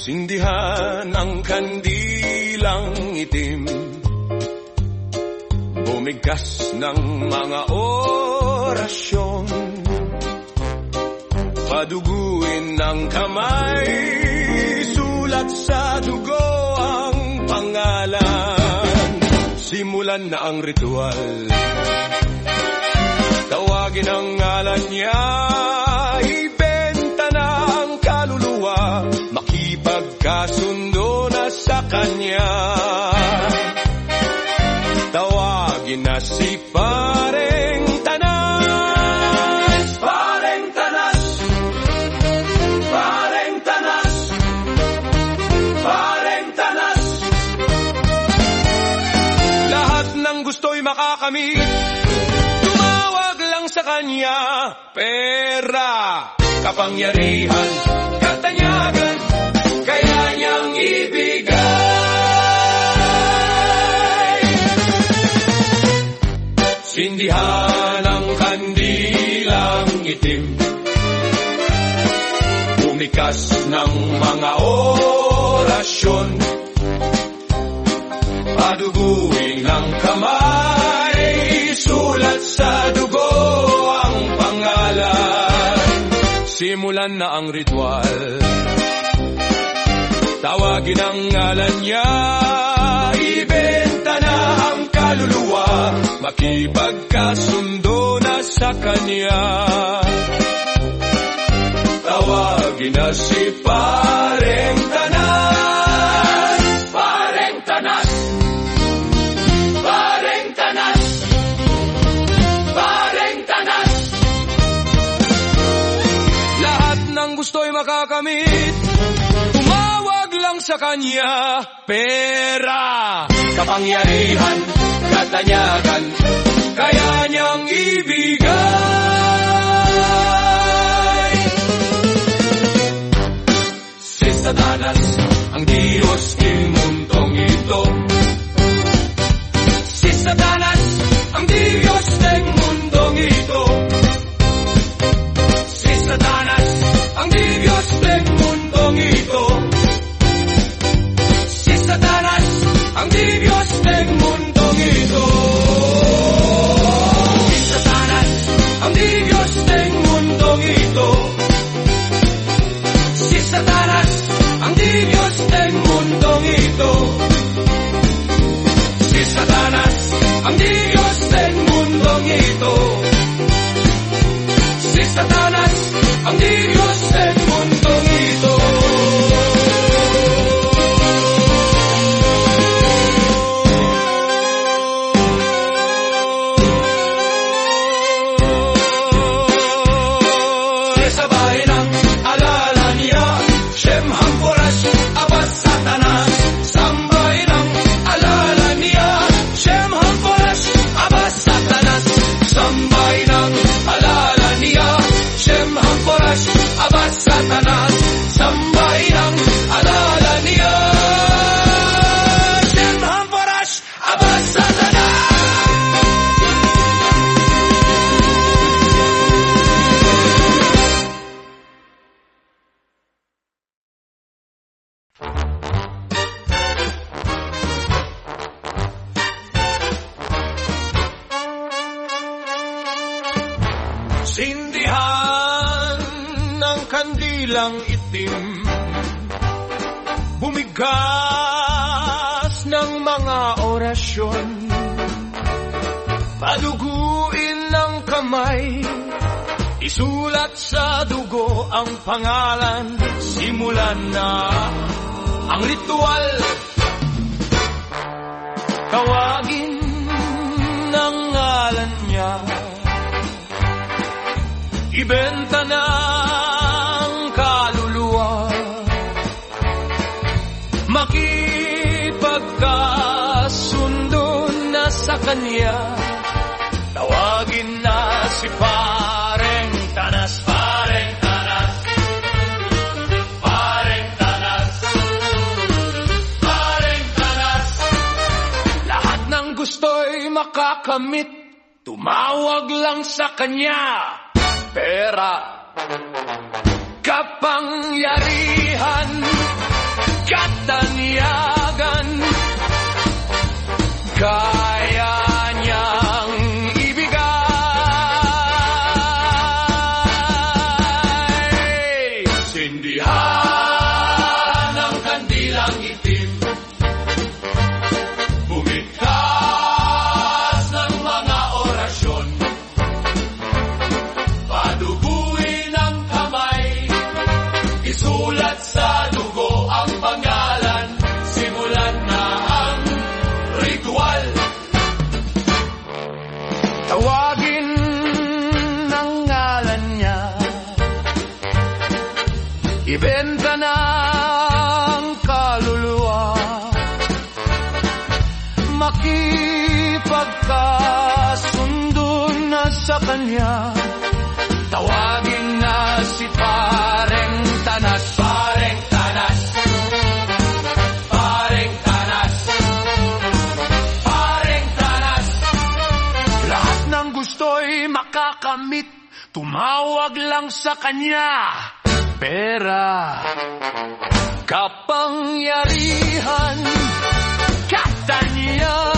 Sindihan ang kandilang itim, bumigkas ng mga orasyon, paduguin ng kamay, sulat sa dugo ang pangalan. Simulan na ang ritual, tawagin ang ngalan niya, ibenta na ang kaluluwa, makipagkasundo na sa kanya. Tawagin na si Pareng Tanas, Pareng Tanas, Pareng Tanas, Pareng Tanas. Lahat ng gusto'y makakamit, tumawag lang sa kanya. Pera, kapangyarihan, katanyagan, kaya niyang ibigay. Sindihan ang kandilang itim, bumikas ng mga orasyon, paduguin ng kamay, sulat sa dugo ang pangalan. Simulan na ang ritual, tawagin ang ngalan niya, ibenta na ang kaluluwa, makipagkasundo na sa kanya. Tawagin na si Pareng Tanas, Pareng Tanas, Pareng Tanas, Pareng Tanas. Lahat ng gusto'y makakamit, tumawag lang sa kanya. Pera, kapangyarihan, katanyagan, kaya niyang ibigay. Si Satanas, ang Diyos ng mundong ito. Si Satanas, ang Diyos ng mundong ito. Si Satanas, ang Diyos ng mundong ito. Si Satanas, ang Diyos ng mundong ito. Si Satanas, ang Diyos ng mundong ito. Si Satanas, ang Diyos ng mundong ito. Si Satanas, ang Diyos ng mundong ito. Si Satanas, ang Diyos ng mundong ito. Sabay ng alala niya, Shem Hamporas, Abas Satanas. Sambay ng alala niya, Shem Hamporas, Abas Satanas. Sambay ng alala niya, Shem Hamporas, Abas Satanas. Sambay ng alala niya, Shem Hamporas, Abas Satanas. Sindihan ng kandilang itim, bumigas ng mga orasyon, paduguin ng kamay, isulat sa dugo ang pangalan. Simulan na ang ritual, tawagin ng ngalan niya, ibenta na ang kaluluwa, makipagkasundo na sa kanya. Tawagin na si Pareng Tanas, Pareng Tanas, Pareng Tanas, Pareng Tanas. Lahat ng gusto'y makakamit, tumawag lang sa kanya. Pera, kapangyarihan, katanyagan, kaya niyang ibigay. Sindihan ng kandilang itim, bumigkas ng mga orasyon, paduguin ang kamay, isulat sa dugo ang pangalan, simulan na ang ritual. Tawagin ang ngalan niya, ibenta na ang kaluluwa, makipagkasundo na sa kanya. Tawagin na si Pareng Tanas, Pareng Tanas, Pareng Tanas, Pareng Tanas. Lahat ng gusto'y makakamit, tumawag lang sa kanya. Pera, kapangyarihan, katanyagan,